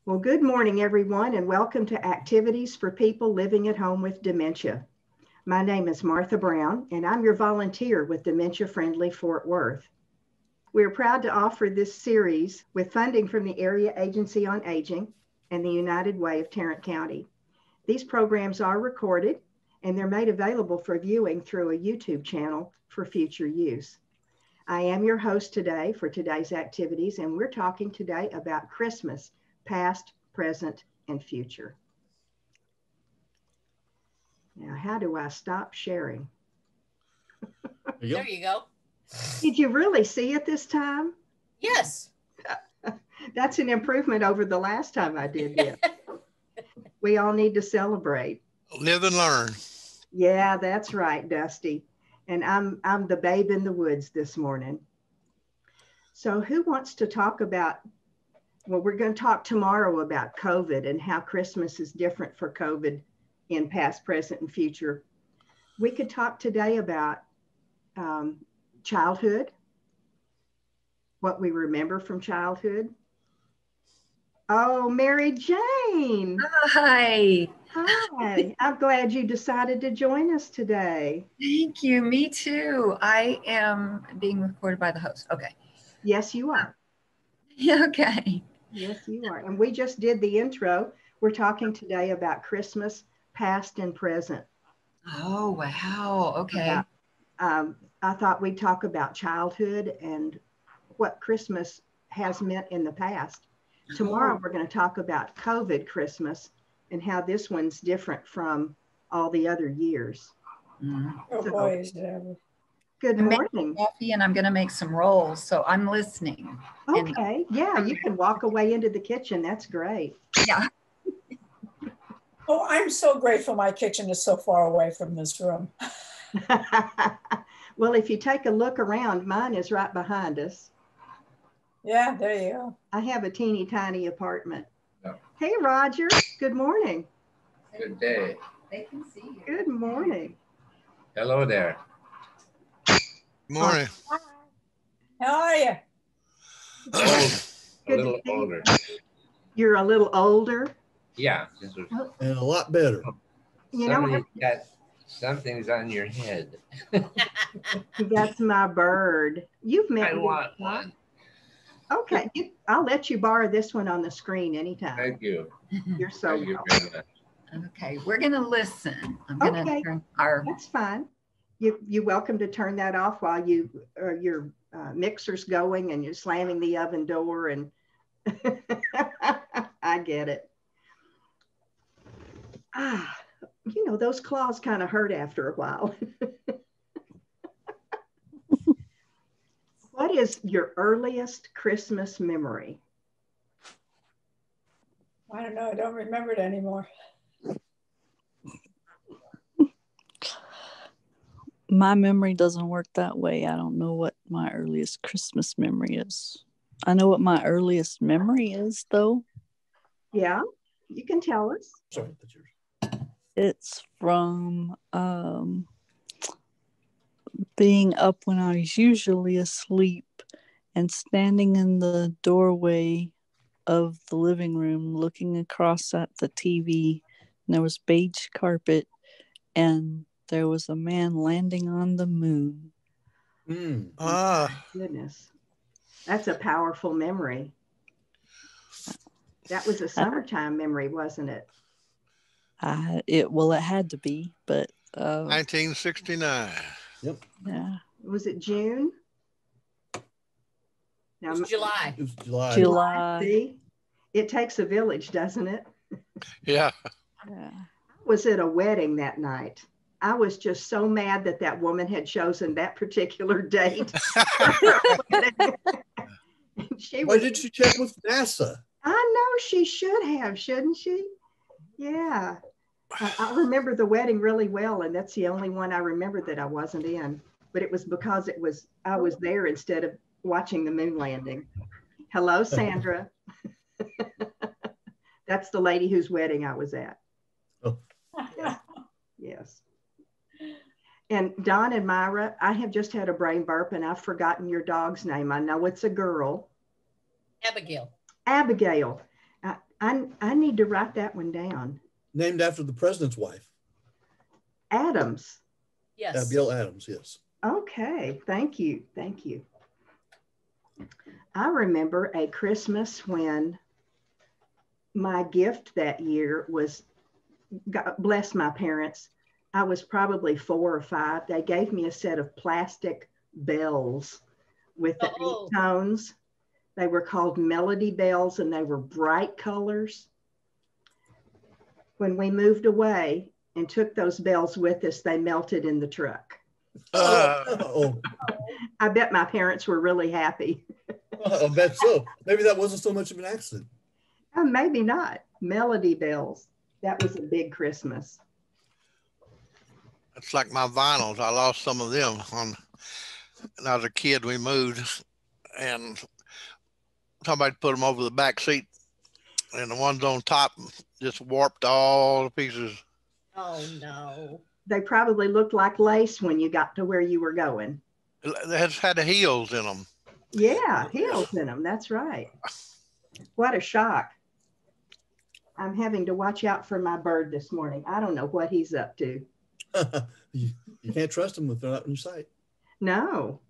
Well, good morning, everyone, and welcome to Activities for People Living at Home with Dementia. My name is Martha Brown, and I'm your volunteer with Dementia Friendly Fort Worth. We are proud to offer this series with funding from the Area Agency on Aging and the United Way of Tarrant County. These programs are recorded, and they're made available for viewing through a YouTube channel for future use. I am your host today for today's activities, and we're talking today about Christmas, past, present, and future. Now, how do I stop sharing? There you go. Did you really see it this time? Yes. That's an improvement over the last time I did it. We all need to celebrate. Live and learn. Yeah, that's right, Dusty. And I'm the babe in the woods this morning. So who wants to talk about, well, we're going to talk tomorrow about COVID and how Christmas is different for COVID in past, present, and future. We could talk today about childhood, what we remember from childhood. Oh, Mary Jane. Hi. Hi. I'm glad you decided to join us today. Thank you. Me too. I am being recorded by the host. Okay. Yes, you are. Okay. Yes, you are. And we just did the intro. We're talking today about Christmas, past and present. Oh, wow. Okay. Yeah. I thought we'd talk about childhood and what Christmas has meant in the past. Tomorrow, we're going to talk about COVID Christmas and how this one's different from all the other years. Mm-hmm. So, good morning. Coffee, and I'm going to make some rolls, so I'm listening. Okay. Yeah, you can walk away into the kitchen. That's great. Yeah. Oh, I'm so grateful my kitchen is so far away from this room. Well, if you take a look around, mine is right behind us. Yeah, there you go. I have a teeny tiny apartment. Yeah. Hey, Roger. Good morning. Good day. They can see you. Good morning. Hello there. Morning. Hi. How are you? Old, a Good little to see you. older. You're a little older. Yeah. And a lot better. You know, Something's on your head. that's my bird. You've met I me. want one. Okay, I'll let you borrow this one on the screen anytime. Thank you. You're so Thank you welcome. very much. Okay, we're going to listen. I'm going to turn our... That's fine. You're welcome to turn that off while your mixer's going and you're slamming the oven door, and I get it. You know, those claws kind of hurt after a while. What is your earliest Christmas memory? I don't know. I don't remember it anymore. My memory doesn't work that way. I don't know what my earliest Christmas memory is. I know what my earliest memory is, though. Yeah, you can tell us. Sorry, that's yours. It's from being up when I was usually asleep and standing in the doorway of the living room looking across at the TV. And there was beige carpet and there was a man landing on the moon. Goodness. That's a powerful memory. That was a summertime memory, wasn't it? It had to be, but 1969. Yep. Yeah. Was it June? Now, It was July. July. See, it takes a village, doesn't it? Yeah. I was at a wedding that night. I was just so mad that that woman had chosen that particular date. Why did you check with NASA? I know she should have, shouldn't she? Yeah. I remember the wedding really well, and that's the only one I remember that I wasn't in. But it was because I was there instead of watching the moon landing. Hello, Sandra. That's the lady whose wedding I was at. Oh. Yes. And Don and Myra, I have just had a brain burp and I've forgotten your dog's name. I know it's a girl. Abigail. Abigail. I need to write that one down. Named after the president's wife. Adams. Yes. Abigail Adams, yes. Okay, thank you. Thank you. I remember a Christmas when my gift that year was, God bless my parents, I was probably 4 or 5. They gave me a set of plastic bells with the 8 tones. They were called Melody bells and they were bright colors. When we moved away and took those bells with us, they melted in the truck. Oh, I bet my parents were really happy. I bet so. Maybe that wasn't so much of an accident. Maybe not. Melody bells. That was a big Christmas. It's like my vinyls. I lost some of them when I was a kid. We moved and somebody put them over the back seat, and the ones on top just warped all the pieces. Oh no. They probably looked like lace when you got to where you were going. They had the heels in them. Yeah, heels in them. That's right. What a shock. I'm having to watch out for my bird this morning. I don't know what he's up to. you can't trust them if they're not in your sight. No.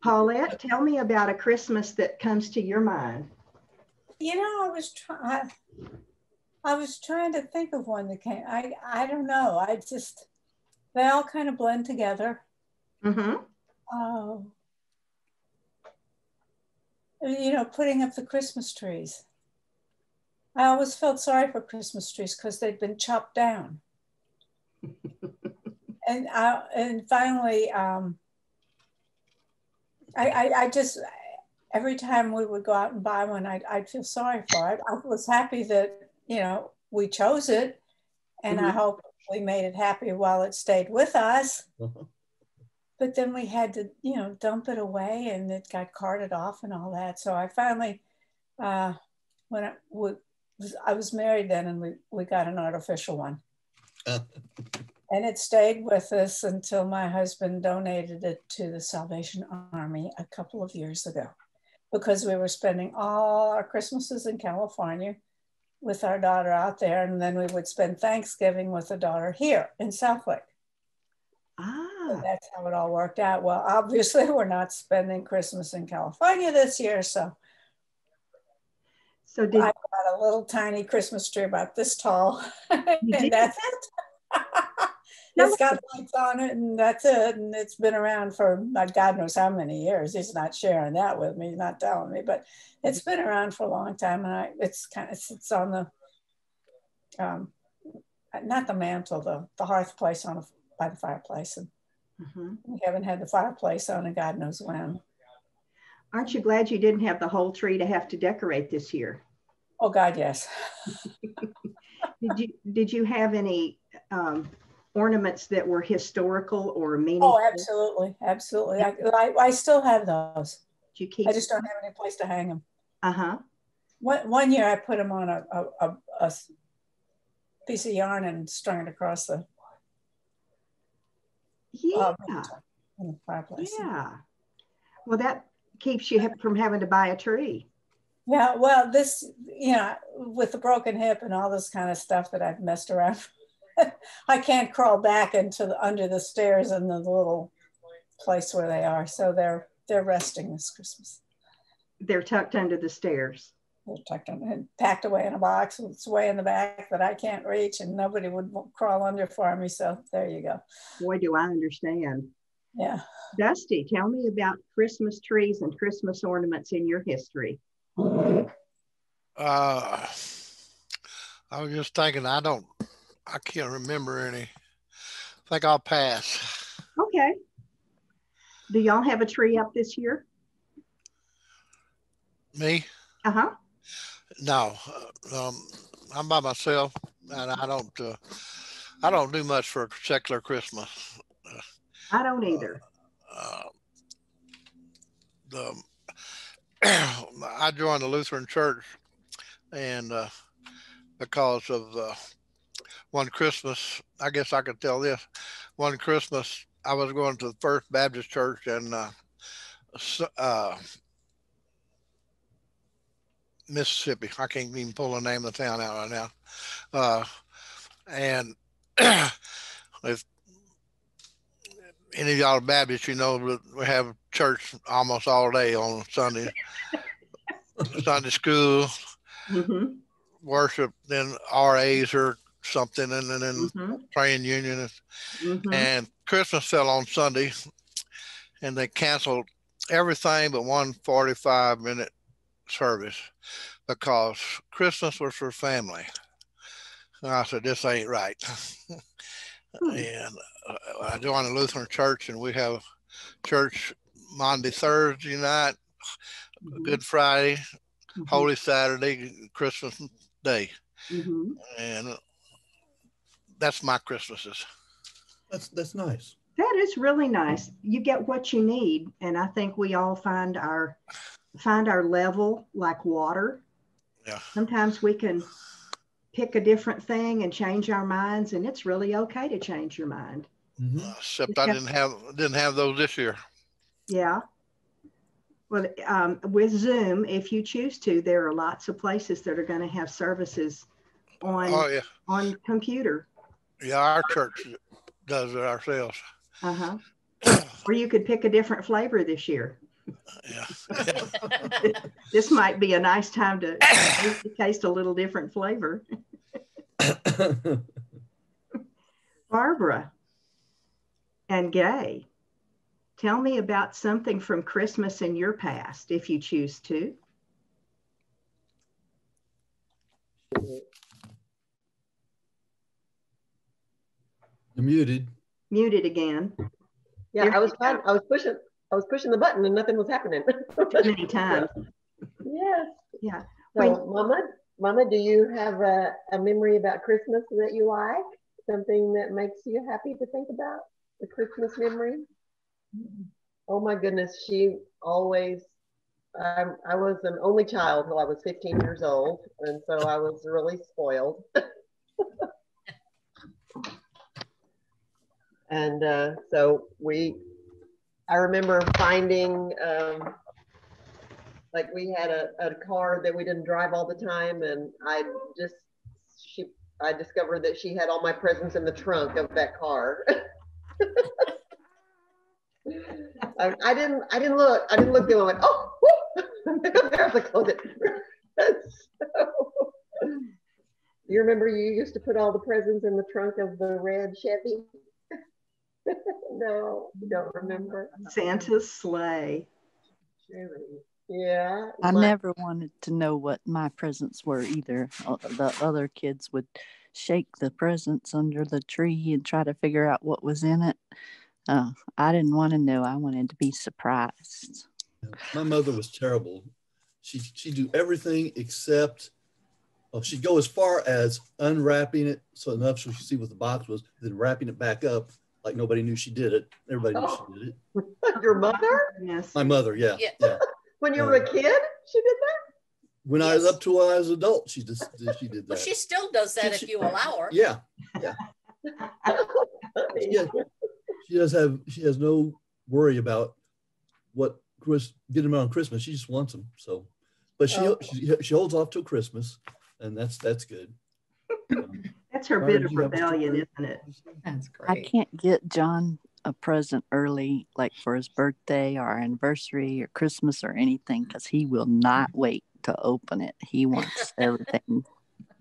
Paulette, tell me about a Christmas that comes to your mind. You know, I was trying to think of one that came. I don't know. They all kind of blend together. Mm-hmm. You know, putting up the Christmas trees. I always felt sorry for Christmas trees because they'd been chopped down. and finally, I just, every time we would go out and buy one, I'd feel sorry for it. I was happy that, you know, we chose it, and I hope we made it happy while it stayed with us. But then we had to, you know, dump it away, and it got carted off and all that. So I finally, when I was married then, and we got an artificial one. And it stayed with us until my husband donated it to the Salvation Army a couple of years ago, because we were spending all our Christmases in California with our daughter out there, and then we would spend Thanksgiving with the daughter here in Southlake. So that's how it all worked out. Well, obviously we're not spending Christmas in California this year, so I got a little tiny Christmas tree about this tall, and that's it. It's got lights on it, and that's it. And it's been around for God knows how many years. He's not sharing that with me, he's not telling me, but it's been around for a long time. And it's on the, not the mantle, the hearth place by the fireplace. And we haven't had the fireplace on in God knows when. Aren't you glad you didn't have the whole tree to have to decorate this year? Oh God, yes. Did you have any ornaments that were historical or meaningful? Oh, absolutely. I still have those. Did you keep? I just don't have any place to hang them. Uh-huh. One year I put them on a piece of yarn and strung it across the in the fireplace. Yeah. Well, that keeps you from having to buy a tree. Yeah, well, this, you know, with the broken hip and all this kind of stuff that I've messed around, I can't crawl back under the stairs in the little place where they are. So they're resting this Christmas. They're tucked under the stairs. They're tucked and packed away in a box. It's way in the back that I can't reach, and nobody would crawl under for me. So there you go. Boy, do I understand. Yeah. Dusty, tell me about Christmas trees and Christmas ornaments in your history. I was just thinking, I can't remember any. I think I'll pass. Okay. Do y'all have a tree up this year? Me? Uh-huh. No, I'm by myself, and I don't do much for secular Christmas. I don't either. I joined the Lutheran Church, and because of one Christmas, I guess I could tell this. One Christmas, I was going to the First Baptist Church, and Mississippi. I can't even pull the name of the town out right now. And if any of y'all are Baptists, you know that we have church almost all day on Sunday. Sunday school, worship, then RAs or something, and then praying union. And Christmas fell on Sunday, and they canceled everything but one 45-minute service because Christmas was for family. And I said, this ain't right. And I joined the Lutheran church, and we have church Monday, Thursday night, Good Friday, Holy Saturday, Christmas Day. And that's my Christmases. That's nice. That is really nice. You get what you need, and I think we all find our level like water. Yeah. Sometimes we can pick a different thing and change our minds, and it's really okay to change your mind. Except I didn't have those this year. Yeah. Well, with Zoom, if you choose to, there are lots of places that are going to have services on computer. Yeah, our church does it ourselves. Or you could pick a different flavor this year. Yeah. This might be a nice time to taste a little different flavor. Barbara and Gay, tell me about something from Christmas in your past, if you choose to. You're muted. Muted again. Yeah, I was pushing the button and nothing was happening. Too many times. Yes. Yeah. So, Mama, do you have a memory about Christmas that you like? Something that makes you happy to think about? The Christmas memory? Oh my goodness, she always, I was an only child till I was 15 years old, and so I was really spoiled. And so I remember finding, like we had a car that we didn't drive all the time, and I discovered that she had all my presents in the trunk of that car. I didn't look the other way. Went, oh, there's a closet. You remember you used to put all the presents in the trunk of the red Chevy? No, you don't remember. Santa's sleigh. Yeah. I never wanted to know what my presents were either. The other kids would shake the presents under the tree and try to figure out what was in it. I didn't want to know. I wanted to be surprised. My mother was terrible. She'd do everything except, she'd go as far as unwrapping it so enough so she could see what the box was, then wrapping it back up like nobody knew she did it. Everybody knew she did it. Your mother? Yes. My mother, yeah. When you were a kid, she did that? When I was up to when I was an adult, she did that. Well, she still does that if you allow her. Yeah. She has no worry about what get them on Christmas. She just wants them. So, but she holds off till Christmas, and that's good. That's her bit of rebellion, isn't it? That's great. I can't get John a present early, like for his birthday or anniversary or Christmas or anything, because he will not wait to open it. He wants everything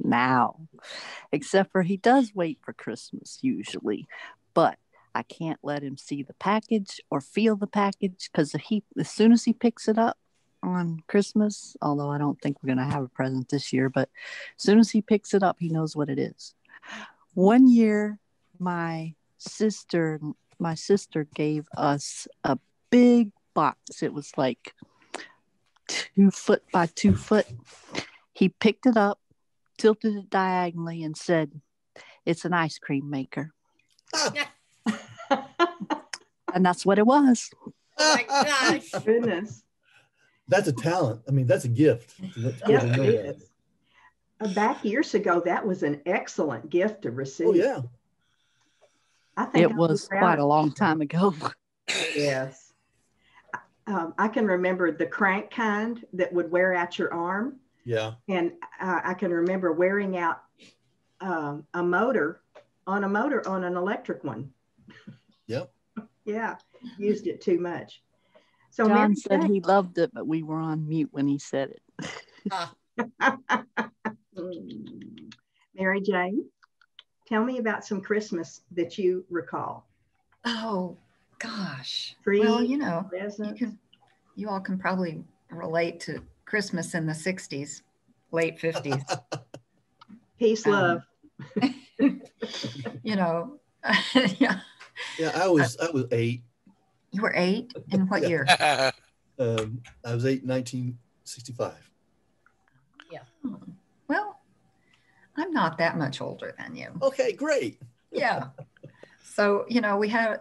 now, except for he does wait for Christmas usually, but I can't let him see the package or feel the package, because as soon as he picks it up on Christmas, although I don't think we're going to have a present this year, but as soon as he picks it up, he knows what it is. One year, my sister gave us a big box. It was like 2 foot by 2 foot. He picked it up, tilted it diagonally, and said, "It's an ice cream maker." And that's what it was. Oh my gosh. Goodness. That's a talent. I mean, that's a gift. Yes, it is. Back years ago, that was an excellent gift to receive. Oh, yeah. I think It was quite a long time ago. Yes. I can remember the crank kind that would wear out your arm. Yeah. And I can remember wearing out a motor on an electric one. Yep. Yeah, used it too much. So John Mary said Jane, he loved it, but we were on mute when he said it. Mary Jane, tell me about some Christmas that you recall. Oh gosh. Trees, Well, you know, presents. you all can probably relate to Christmas in the 60s, late 50s. Peace, love. You know, yeah. Yeah, I was 8. You were 8 in what Yeah. year? I was 8 in 1965. Yeah. Well, I'm not that much older than you. Okay, great. Yeah. So, you know, we had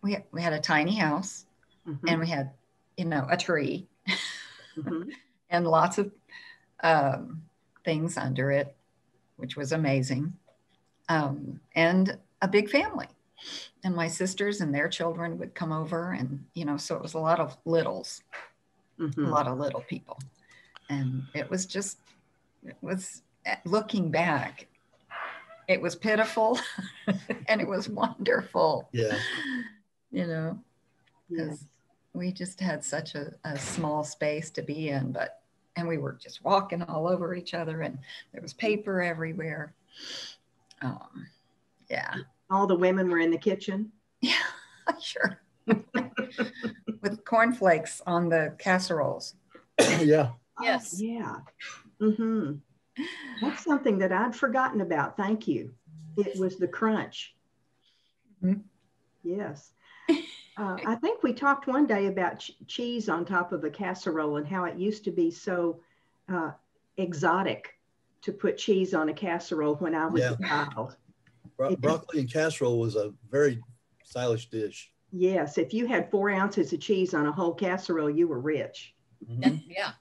a tiny house, Mhm. and we had, you know, a tree Mhm. and lots of things under it, which was amazing. And a big family. And my sisters and their children would come over, and, you know, so it was a lot of littles, Mhm. a lot of little people. And it was looking back, it was pitiful and it was wonderful. Yeah. You know, Yes. we just had such a small space to be in, and we were just walking all over each other, and there was paper everywhere. Yeah. All the women were in the kitchen. Yeah, sure. With cornflakes on the casseroles. Yeah. Yes. Oh, yeah. Mm-hmm. That's something that I'd forgotten about. Thank you. It was the crunch. Mm-hmm. Yes. I think we talked one day about cheese on top of a casserole and how it used to be so exotic to put cheese on a casserole when I was a child. Broccoli and casserole was a very stylish dish. Yes. If you had 4 ounces of cheese on a whole casserole, you were rich. Mm-hmm. Yeah.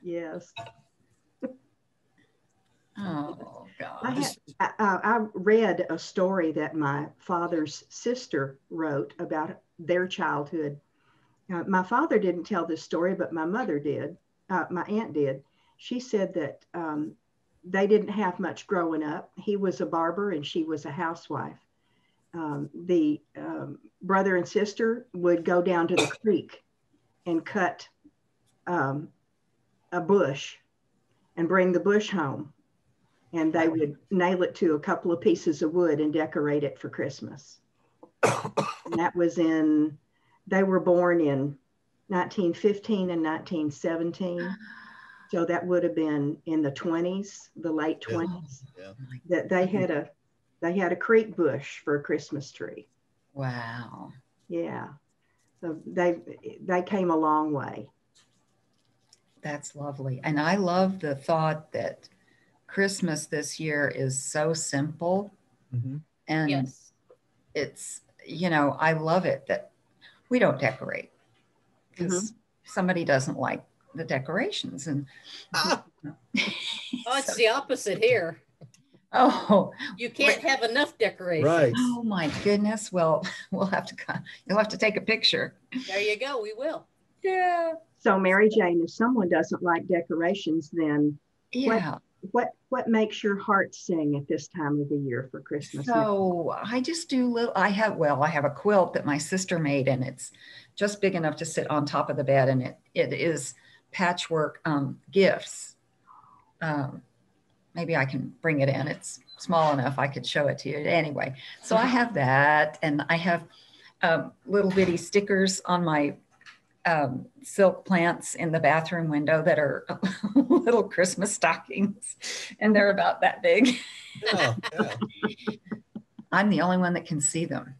Yes. Oh, God. I read a story that my father's sister wrote about their childhood. My father didn't tell this story, but my mother did. My aunt did. She said that they didn't have much growing up. He was a barber and she was a housewife. The brother and sister would go down to the creek and cut a bush and bring the bush home. And they would nail it to a couple of pieces of wood and decorate it for Christmas. And that was they were born in 1915 and 1917. So that would have been in the 20s, the late 20s, that they had a creek bush for a Christmas tree. Wow. Yeah. So they came a long way. That's lovely. And I love the thought that Christmas this year is so simple. Mm-hmm. And Yes. it's, you know, I love it that we don't decorate because somebody doesn't like the decorations. And Oh, it's the opposite here. oh, You can't have enough decorations. Right. oh my goodness. Well, you'll have to take a picture. There you go. We will. Yeah. So Mary Jane, if someone doesn't like decorations, then Yeah. what makes your heart sing at this time of the year for Christmas? So I just do I have a quilt that my sister made, and it's just big enough to sit on top of the bed, and it is patchwork gifts. Maybe I can bring it in. It's small enough I could show it to you. Anyway, so I have that, and I have little bitty stickers on my silk plants in the bathroom window that are little Christmas stockings, and they're about that big. Yeah. I'm the only one that can see them.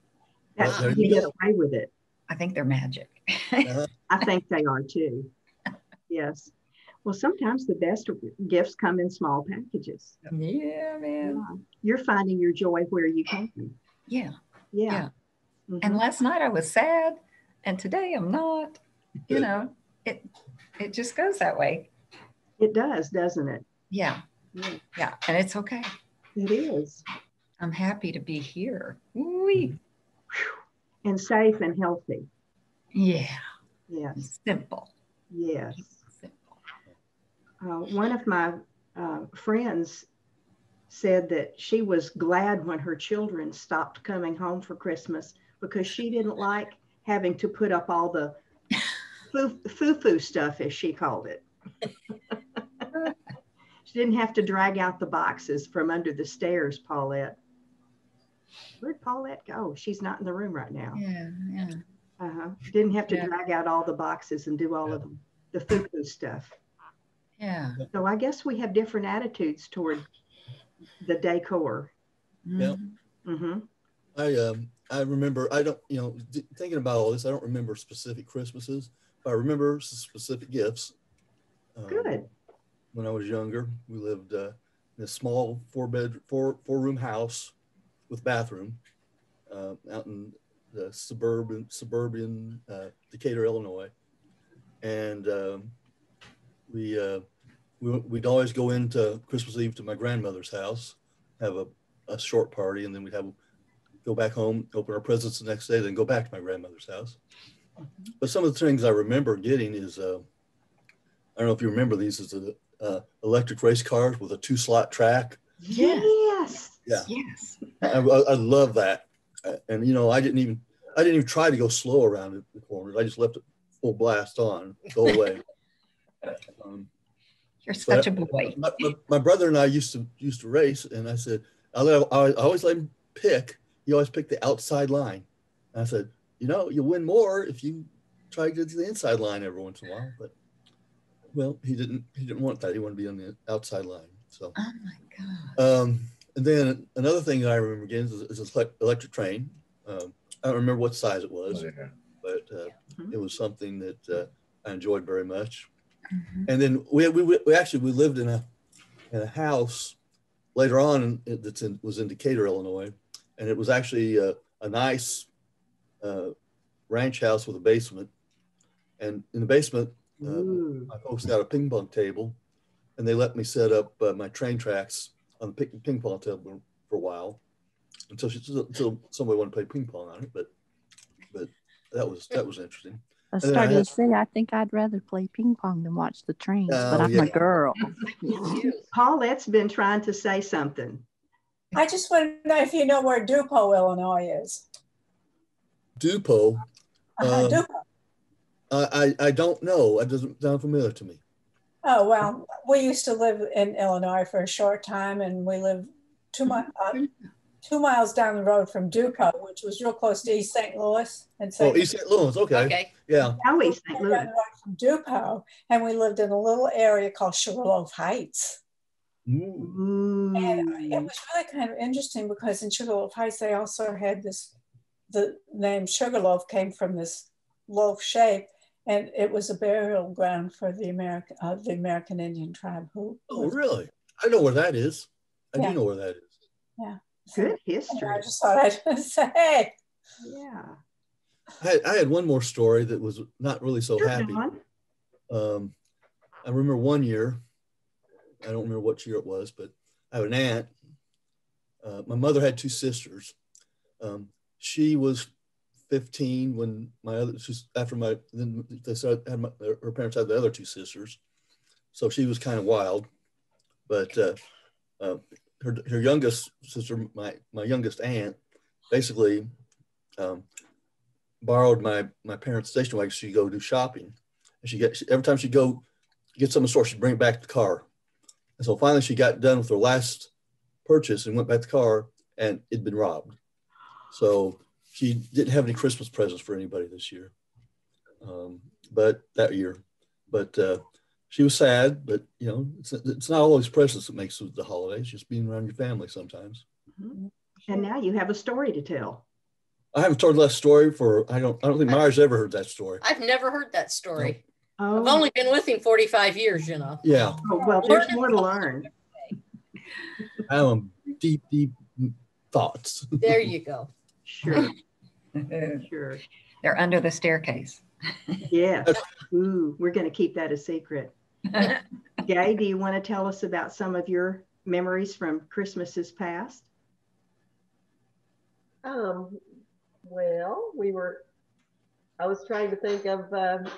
That's There you you get go. away with it. I think they're magic. Uh-huh. I think they are too. Yes. Well, sometimes the best gifts come in small packages. Yeah, man. Yeah. You're finding your joy where you can. Yeah. Yeah. Mhm. And last night I was sad, and today I'm not. You know, it just goes that way. It does, doesn't it? Yeah. Yeah. Yeah. And it's okay. It is. I'm happy to be here. Woo-wee. And safe and healthy. Yeah. Yes. Simple. Yes. Simple. One of my friends said that she was glad when her children stopped coming home for Christmas because she didn't like having to put up all the foo-foo stuff, as she called it. She didn't have to drag out the boxes from under the stairs, Paulette. Where'd Paulette go? She's not in the room right now. Yeah. Didn't have to drag out all the boxes and do all of the foo-foo stuff. Yeah. So I guess we have different attitudes toward the decor. Yeah. Mm-hmm. I remember, I don't, thinking about all this, I don't remember specific Christmases, but I remember specific gifts. Good. When I was younger, we lived in a small four-room house with bathroom out in the suburban Decatur, Illinois. And we'd always go into Christmas Eve to my grandmother's house, have a short party, and then we'd go back home, open our presents the next day, then go back to my grandmother's house. But some of the things I remember getting is, I don't know if you remember these, is the electric race cars with a 2-slot track. Yes. Yeah. Yes. I love that. And I didn't even try to go slow around the corners. I just left it full blast on the whole way. You're such a boy. My brother and I used to race, and I said, I always let him pick. He always picked the outside line. And I said, you'll win more if you try to get to the inside line every once in a while. But well, he didn't want that. He wanted to be on the outside line. So. Oh my God. And then another thing that I remember again is this electric train. I don't remember what size it was, but it was something that I enjoyed very much. Mm-hmm. And then we lived in a house later on was in Decatur, Illinois, and it was actually a nice ranch house with a basement. And in the basement, my folks got a ping pong table, and they let me set up my train tracks on the ping pong table for a while until somebody wanted to play ping pong on it. But that was interesting. I started to say, I think I'd rather play ping pong than watch the trains, but I'm a girl. Paulette's been trying to say something. I just want to know if you know where Dupo, Illinois is. Dupo? Dupo. I don't know. It doesn't sound familiar to me. Oh, well, we used to live in Illinois for a short time, and we lived 2 miles down the road from Dupo, which was real close to East St. Louis. And so East St. Louis, okay. Yeah. Now East St. Louis. Down the road from Dupo, and we lived in a little area called Sugarloaf Heights. Mm. And it was really kind of interesting because in Sugarloaf Heights, they also had the name Sugarloaf came from this loaf shape. And it was a burial ground for the American Indian tribe. Oh, really? I know where that is. I do know where that is. Yeah. Good history. I just thought I'd say. Yeah. I had one more story that was not really so happy. I remember one year, I don't remember what year it was, but I have an aunt. My mother had 2 sisters. She was 15 when her parents had the other 2 sisters, so she was kind of wild. But her youngest sister, my youngest aunt, basically borrowed my parents' station wagon so she'd go do shopping. And every time she'd go get something in the store, she'd bring it back to the car. And so finally she got done with her last purchase and went back to the car, and it'd been robbed. So she didn't have any Christmas presents for anybody this year, but she was sad. But it's not always presents that makes the holidays; just being around your family sometimes. Mm-hmm. And now you have a story to tell. I haven't told that story I don't think Myra's ever heard that story. I've never heard that story. No. I've only been with him 45 years, Yeah. Oh, well, there's more to learn. I have deep thoughts. There you go. Sure. Sure. They're under the staircase. Yeah. Ooh, we're going to keep that a secret. Gay, do you want to tell us about some of your memories from Christmases past? Well, we were I was trying to think of,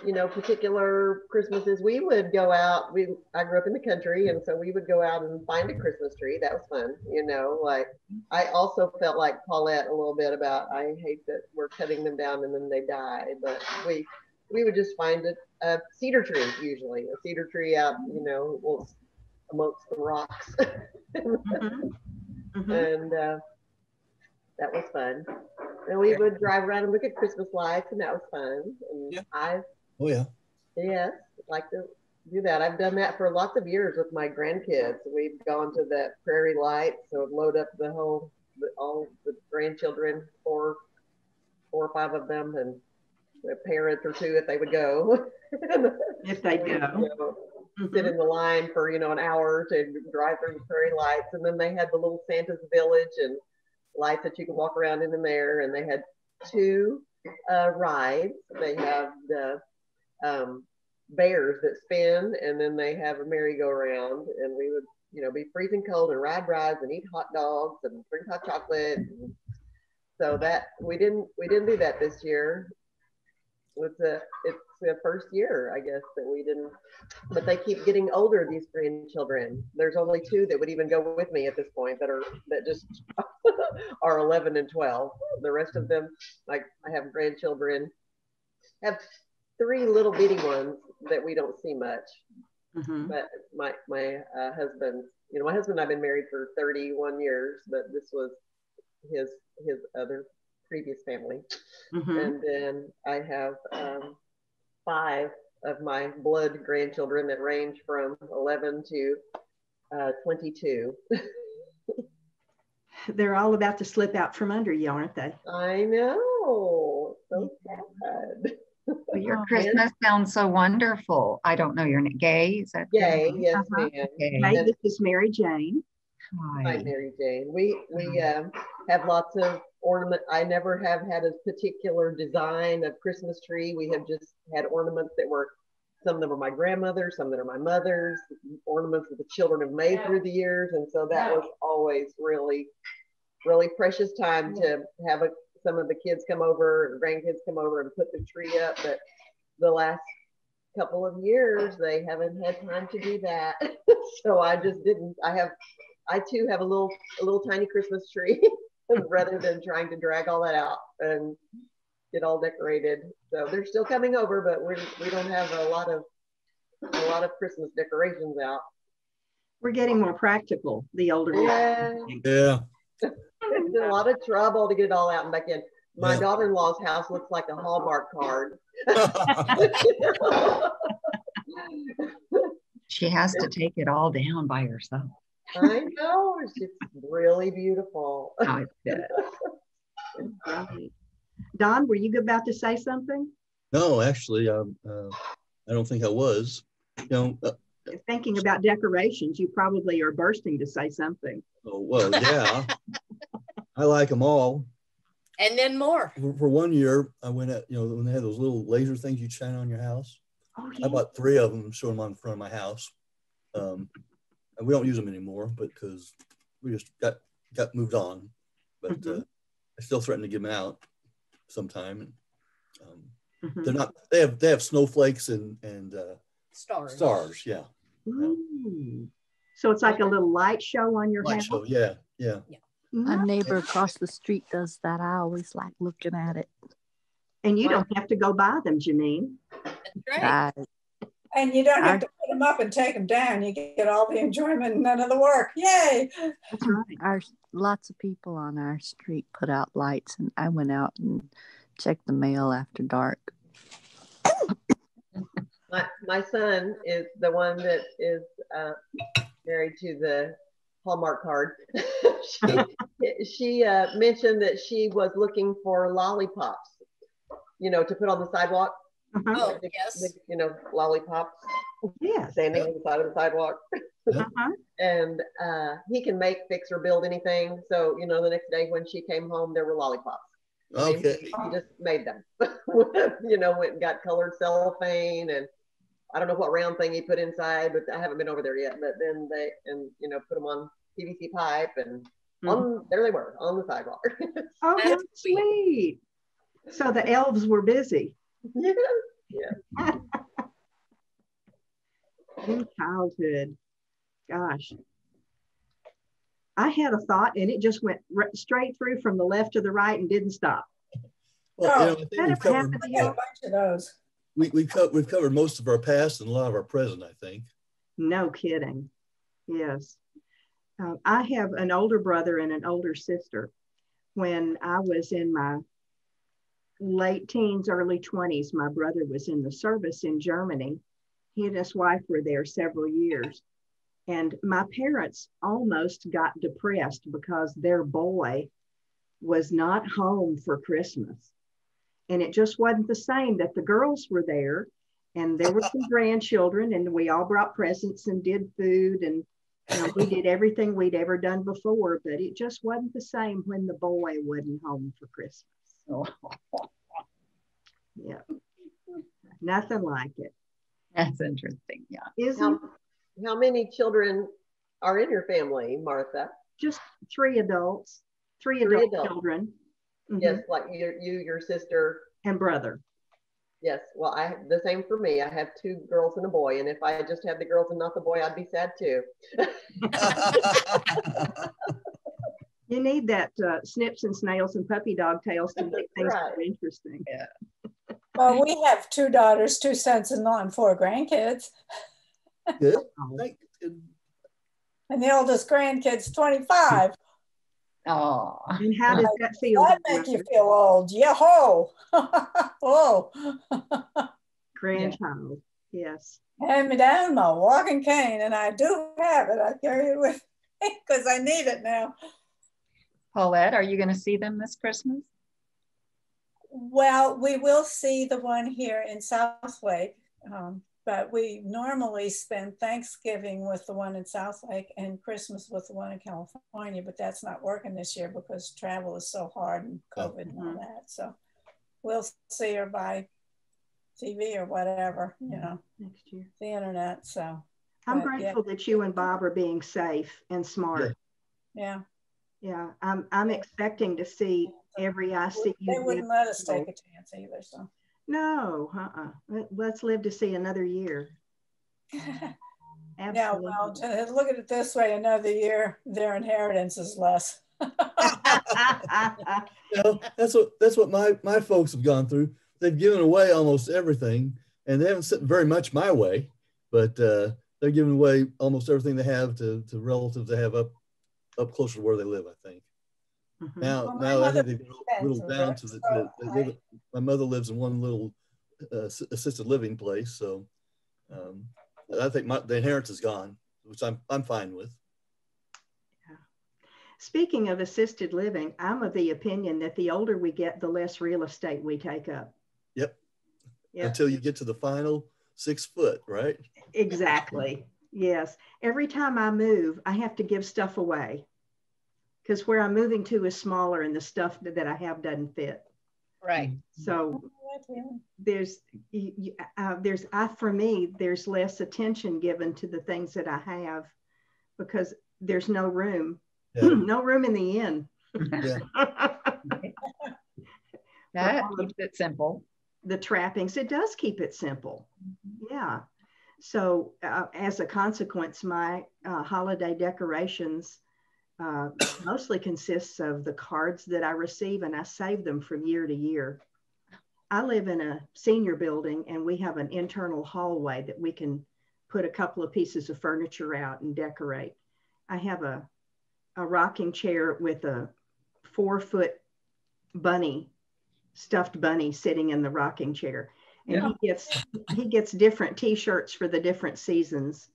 you know, particular Christmases. We would go out. I grew up in the country, and so we would go out and find a Christmas tree. That was fun, you know. Like I also felt like Paulette a little bit about. I hate that we're cutting them down and then they die, but we would just find a cedar tree, usually a cedar tree out, you know, amongst the rocks, and that was fun. And we would drive around and look at Christmas lights, and that was fun. And yeah. Oh yeah. Yes, like to do that. I've done that for lots of years with my grandkids. We've gone to the prairie lights, so load up all the grandchildren, four or five of them, and a parent or two if they would go. If they go. Sit in the line for, you know, an hour to drive through the prairie lights, and then they had the little Santa's village and lights that you can walk around in there, and they had two rides. They have the bears that spin, and then they have a merry-go-round, and we would, you know, be freezing cold and ride rides and eat hot dogs and drink hot chocolate. So that we didn't do that this year. It's the first year, I guess, that we didn't, but they keep getting older, these grandchildren. There's only two that would even go with me at this point that just are 11 and 12. The rest of them, like I have grandchildren, have three little bitty ones that we don't see much. But my husband, you know, my husband and I've been married for 31 years, but this was his other previous family. And then I have 5 of my blood grandchildren that range from 11 to 22. They're all about to slip out from under you, aren't they? I know. So sad. Well, your Christmas sounds so wonderful. I don't know your name. Gay? Is that Gay? Yes, ma'am. Hey, this is Mary Jane. Hi, Mary Jane. We have lots of ornament. I never have had a particular design of Christmas tree. We have just had ornaments that were, some that were my grandmother's, some that are my mother's, ornaments that the children have made through the years. And so that was always really, really precious time to have some of the kids come over and grandkids come over and put the tree up. But the last couple of years, they haven't had time to do that. So I just didn't. I too have a little tiny Christmas tree rather than trying to drag all that out and get all decorated. So they're still coming over, but we don't have a lot of Christmas decorations out. We're getting more practical the older we get. Yeah. It's a lot of trouble to get it all out and back in. My daughter-in-law's house looks like a Hallmark card. She has to take it all down by herself. I know, it's just really beautiful. Oh, it's good. Don, were you about to say something? No, actually, I don't think I was. You know, thinking about decorations, you probably are bursting to say something. Oh, well, yeah. I like them all. And then more. For 1 year, I went at, you know, when they had those little laser things you shine on your house. Oh, yeah. I bought 3 of them, showed them on the front of my house. And we don't use them anymore, but because we just got moved on. But I still threaten to give them out sometime. And they're not. They have snowflakes and stars. Stars, yeah. Ooh. So it's like a little light show on your house. Show, yeah. My neighbor across the street does that. I always like looking at it. And you don't have to go buy them, Janine. That's right. And you don't have to put them up and take them down. You get all the enjoyment and none of the work. Yay! That's right. Lots of people on our street put out lights, and I went out and checked the mail after dark. My son is the one that is married to the Hallmark card. she mentioned that she was looking for lollipops, you know, to put on the sidewalk. Oh, yes. You know, lollipops. Yeah. Standing on the side of the sidewalk. And he can make, fix, or build anything. So, you know, the next day when she came home, there were lollipops. Okay. He just made them. You know, went and got colored cellophane, and I don't know what round thing he put inside, but I haven't been over there yet. But then you know, put them on PVC pipe, and there they were on the sidewalk. Oh, that's sweet. So the elves were busy. Yeah. In childhood, gosh. I had a thought and it just went straight through from the left to the right and didn't stop. Well, Oh, I think we've covered, I got a bunch of those. we've covered most of our past and a lot of our present, I think. No kidding. Yes. I have an older brother and an older sister. When I was in my late teens, early 20s, my brother was in the service in Germany. He and his wife were there several years. And my parents almost got depressed because their boy was not home for Christmas. And it just wasn't the same that the girls were there and there were some grandchildren and we all brought presents and did food and we did everything we'd ever done before, but it just wasn't the same when the boy wasn't home for Christmas. Yeah, nothing like it. That's interesting. Yeah. Isn't How many children are in your family, Martha? just three adults, three adult children. Yes, like your sister and brother. Yes, well, I have the same for me. I have two girls and a boy, and if I just had the girls and not the boy, I'd be sad too. You need that snips and snails and puppy dog tales to make things more interesting. Yeah. Well, we have 2 daughters, 2 sons-in-law, and 4 grandkids. Good. And the oldest grandkid's 25. Oh. And how does that feel? That make you feel old? Yo-ho! Oh. Grandchild, yes. Hand me down my walking cane, and I do have it. I carry it with me because I need it now. Paulette, are you going to see them this Christmas? Well, we will see the one here in Southlake, but we normally spend Thanksgiving with the one in Southlake and Christmas with the one in California, but that's not working this year because travel is so hard and COVID and all that. So we'll see her by TV or whatever, you know, next year, the internet. So I'm grateful that you and Bob are being safe and smart. Yeah. Yeah, I'm expecting to see every ICU. They wouldn't let us take a chance either, so. No, let's live to see another year. Yeah, well, look at it this way, another year, their inheritance is less. You know, that's what my folks have gone through. They've given away almost everything, and they haven't sent very much my way, but they're giving away almost everything they have to relatives they have up closer to where they live, I think. Mm-hmm. Now I think they've whittled down to my mother lives in one little assisted living place, so I think the inheritance is gone, which I'm fine with. Yeah. Speaking of assisted living, I'm of the opinion that the older we get, the less real estate we take up. Yep. Until you get to the final 6 foot, right? Exactly. Yes. Every time I move, I have to give stuff away because where I'm moving to is smaller and the stuff that I have doesn't fit. Right. So for me, there's less attention given to the things that I have because there's no room, no room in the inn. Yeah. That keeps it simple. The trappings, it does keep it simple. Yeah. So as a consequence, my holiday decorations mostly consists of the cards that I receive, and I save them from year to year. I live in a senior building and we have an internal hallway that we can put a couple of pieces of furniture out and decorate. I have a rocking chair with a 4-foot bunny, stuffed bunny sitting in the rocking chair. And he gets different t-shirts for the different seasons,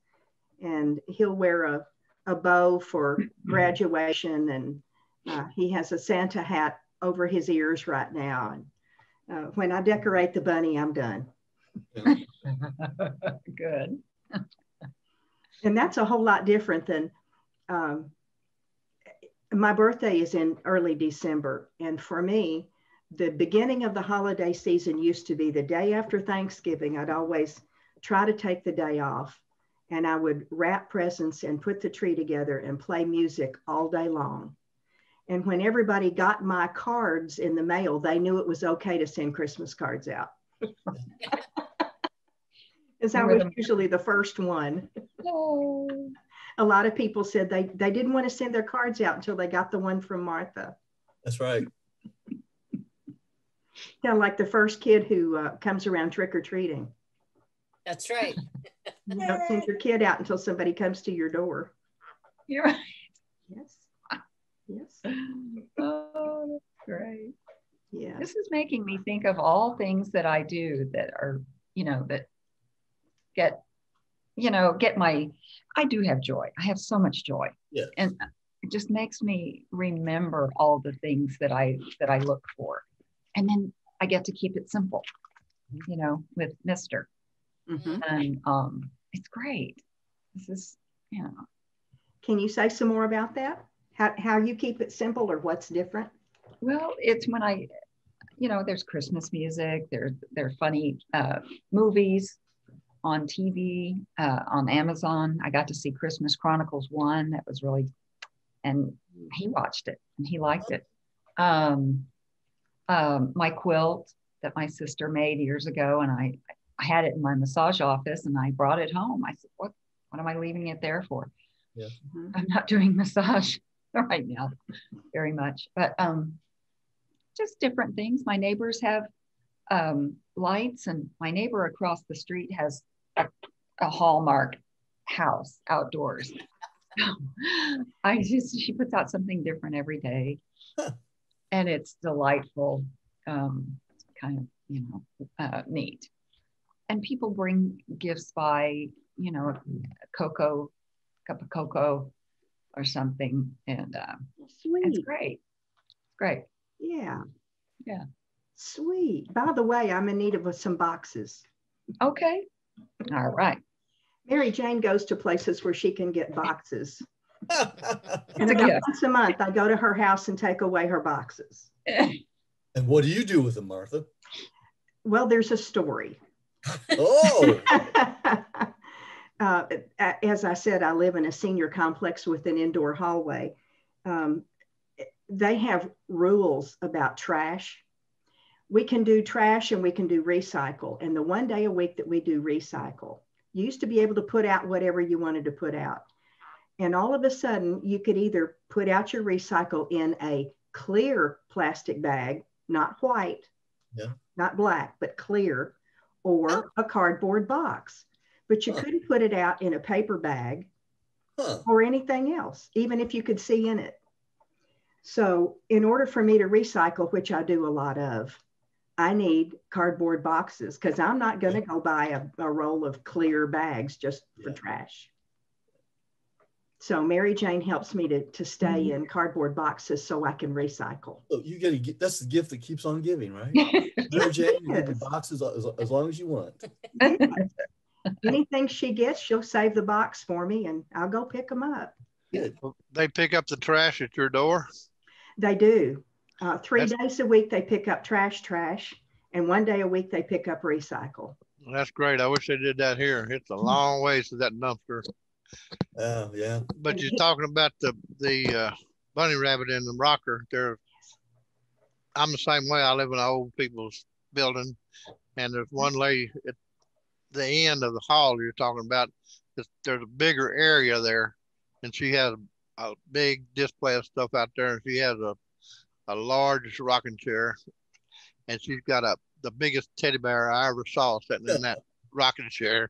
and he'll wear a bow for graduation, and he has a Santa hat over his ears right now. And when I decorate the bunny, I'm done. Good. And that's a whole lot different than my birthday is in early December, and for me, the beginning of the holiday season used to be the day after Thanksgiving. I'd always try to take the day off, and I would wrap presents and put the tree together and play music all day long. And when everybody got my cards in the mail, they knew it was okay to send Christmas cards out. As I was usually the first one. Oh. A lot of people said they didn't want to send their cards out until they got the one from Martha. That's right. Kind of like the first kid who comes around trick-or-treating. That's right. You don't send your kid out until somebody comes to your door. You're right. Yes. Yes. Oh, that's great. Yeah. This is making me think of all things that I do that are, that get my, I do have joy. I have so much joy. Yeah. And it just makes me remember all the things that I look for. And then I get to keep it simple, with Mr. Mm-hmm. And it's great. This is, Can you say some more about that? How you keep it simple or what's different? Well, it's when I, there's Christmas music, there are funny movies on TV, on Amazon. I got to see Christmas Chronicles 1. That was really, and he watched it and he liked it. My quilt that my sister made years ago, and I had it in my massage office and I brought it home. I said, what am I leaving it there for? Yeah. I'm not doing massage right now very much, but just different things. My neighbors have lights, and my neighbor across the street has a Hallmark house outdoors. She puts out something different every day. And it's delightful, kind of, neat. And people bring gifts by, a cup of cocoa or something. And Sweet. It's great. Great. Yeah. Yeah. Sweet. By the way, I'm in need of some boxes. Okay. All right. Mary Jane goes to places where she can get boxes. And a about gift. once a month, I go to her house and take away her boxes. And what do you do with them, Martha? Well, there's a story. Oh. As I said, I live in a senior complex with an indoor hallway. They have rules about trash. We can do trash and we can do recycle. And the one day a week that we do recycle, you used to be able to put out whatever you wanted to put out. And all of a sudden, you could either put out your recycle in a clear plastic bag, not white, not black, but clear, or a cardboard box. But you couldn't put it out in a paper bag or anything else, even if you could see in it. So in order for me to recycle, which I do a lot of, I need cardboard boxes because I'm not going to go buy a roll of clear bags just for trash. So Mary Jane helps me to stay in cardboard boxes so I can recycle. So you get to that's the gift that keeps on giving, right? Mary Jane, you get the boxes as long as you want. Anything she gets, she'll save the box for me and I'll go pick them up. Good. They pick up the trash at your door? They do. 3 days a week they pick up trash, and 1 day a week they pick up recycle. That's great. I wish they did that here. It's a long ways to that dumpster. Yeah. But you're talking about the bunny rabbit in the rocker. I'm the same way. I live in an old people's building, and there's one lady at the end of the hall you're talking about. There's a bigger area there, and she has a big display of stuff out there, and she has a large rocking chair, and she's got the biggest teddy bear I ever saw sitting in that rocking chair.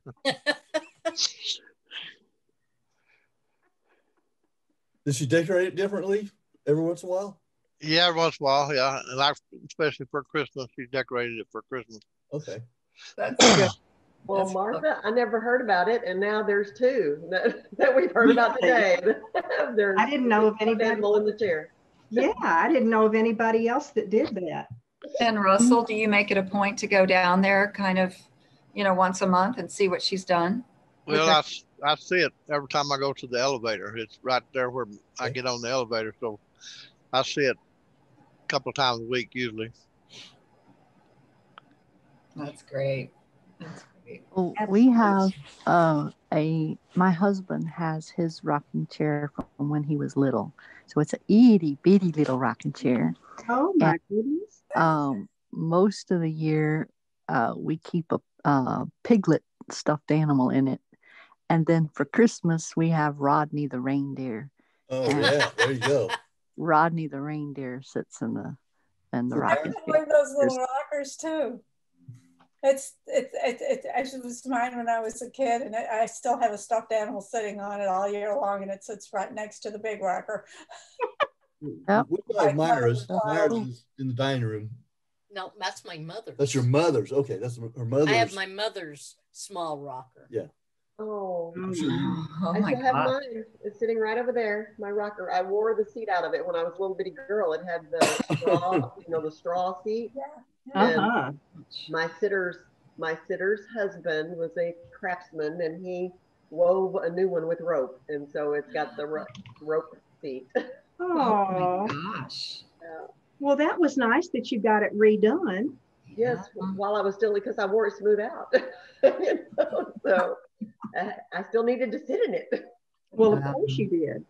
Does she decorate it differently every once in a while? Yeah, every once in a while, yeah. And especially for Christmas, she decorated it for Christmas. Okay. That's good. Well, Martha, I never heard about it, and now there's two that we've heard about today. I didn't know of anybody in the chair. Yeah, I didn't know of anybody else that did that. And Russell, do you make it a point to go down there kind of, once a month and see what she's done? Well, I see it every time I go to the elevator. It's right there where I get on the elevator. So I see it a couple of times a week usually. That's great. That's great. Well, we have my husband has his rocking chair from when he was little. So it's a itty bitty little rocking chair. Oh my goodness. Most of the year we keep a piglet stuffed animal in it. And then for Christmas, we have Rodney the reindeer. Oh yeah, there you go. Rodney the reindeer sits in the rocking I have those little rockers too. It was mine when I was a kid, and I still have a stuffed animal sitting on it all year long, and it sits right next to the big rocker. Yep. We like Myra's. Myra's is in the dining room. No, that's my mother's. That's your mother's. Okay, that's her mother's. I have my mother's small rocker. Yeah. Oh, I'm sure you, I still have mine. It's sitting right over there. My rocker. I wore the seat out of it when I was a little bitty girl. It had the straw, the straw seat. Uh-huh. My sitter's husband was a craftsman, and he wove a new one with rope, and so it's got the rope seat. Oh my gosh. Well, that was nice that you got it redone. Yes, while I was still, because I wore it smooth out. So I still needed to sit in it. Well, of course you did.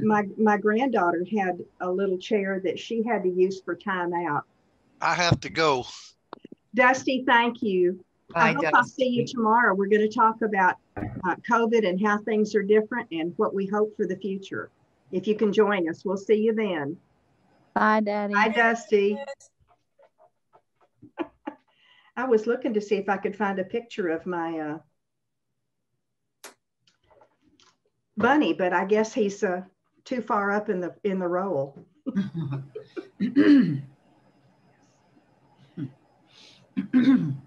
My granddaughter had a little chair that she had to use for time out. I have to go. Dusty, thank you. I hope I'll see you tomorrow. We're going to talk about COVID and how things are different and what we hope for the future. If you can join us, we'll see you then. Bye, Daddy. Bye, Dusty. I was looking to see if I could find a picture of my bunny, but I guess he's too far up in the roll.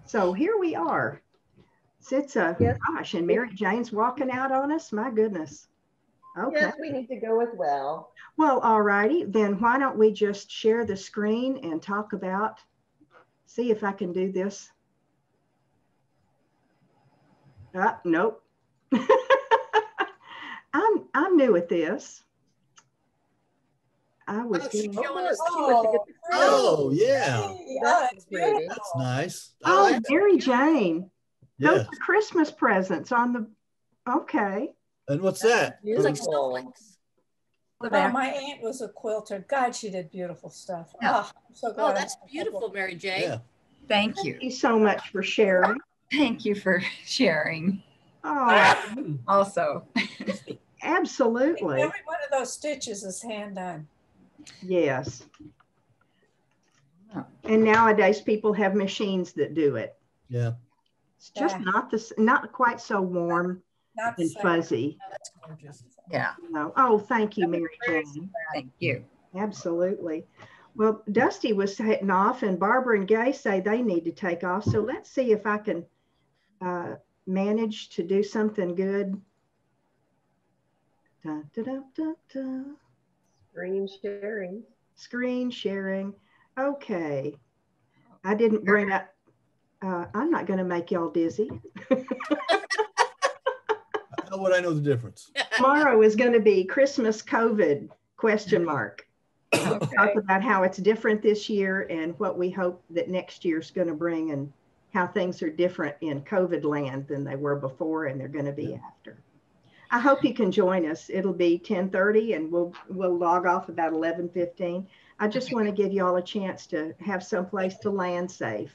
So here we are. Gosh, and Mary Jane's walking out on us. My goodness. Okay. Yes, we need to go as well. Well, all righty. Then why don't we just share the screen and talk about, see if I can do this. Nope. I'm new at this. I was doing. Oh yeah. That's pretty. That's nice. Oh, Mary Jane. Yeah. Those are Christmas presents on the. Okay. And what's that? It's like snowflakes. Oh, my aunt was a quilter. God, she did beautiful stuff. Yeah. Oh, I'm so glad. Oh, that's beautiful, Mary Jane. Yeah. Thank you. Thank you so much for sharing. Thank you for sharing. Oh, Also. absolutely. Every one of those stitches is hand done. Yes. And nowadays people have machines that do it. Yeah. It's just not quite so warm and fuzzy. Oh, that's gorgeous. Yeah. No. Oh, thank you, Mary Jane. Thank you. Absolutely. Well, Dusty was heading off and Barbara and Gay say they need to take off. So let's see if I can manage to do something good. Da, da, da, da, da. Screen sharing. Screen sharing. Okay. I didn't bring up, I'm not going to make y'all dizzy. How would I know the difference? Tomorrow is going to be Christmas COVID ? Talk about how it's different this year and what we hope that next year's going to bring and how things are different in COVID land than they were before and they're going to be after. I hope you can join us. It'll be 10:30 and we'll log off about 11:15. I just want to give you all a chance to have someplace to land safe.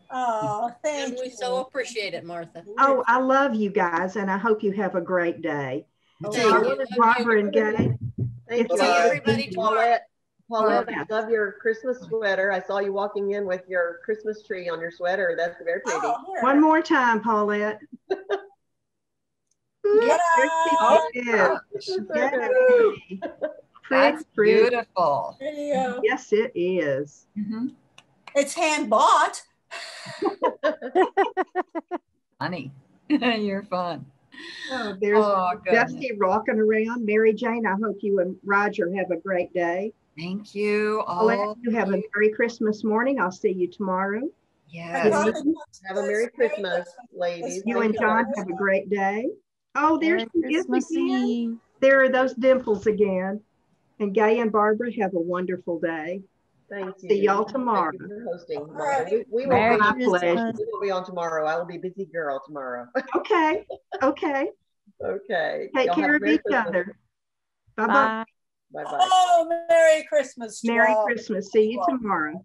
Oh, thank you. And we so appreciate it, Martha. Oh, I love you guys and I hope you have a great day. Thank you. Barbara and Gay. Thank you. See everybody tomorrow. Paulette, I love your Christmas sweater. I saw you walking in with your Christmas tree on your sweater. That's very pretty. Oh, here. One more time, Paulette. Yeah. That's beautiful. Video. Yes, it is. Mm-hmm. It's hand bought. Funny. You're fun. Oh, there's goodness. Dusty rocking around. Mary Jane, I hope you and Roger have a great day. Thank you. Paulette, you have a Merry Christmas morning. I'll see you tomorrow. Yes. Have a Merry Christmas, ladies. You and John have a great day. Oh, there's Christmas Eve. There are those dimples again. And Gay and Barbara have a wonderful day. Thank you. See y'all tomorrow. Thank you for hosting. Right. We Merry Christmas. will be on tomorrow. I will be busy girl tomorrow. Okay. Okay. Okay. Take Y'all care have a of Merry each Christmas. other. Bye-bye. Bye. Bye-bye. Oh, Merry Christmas. Merry y'all. Christmas. See you tomorrow.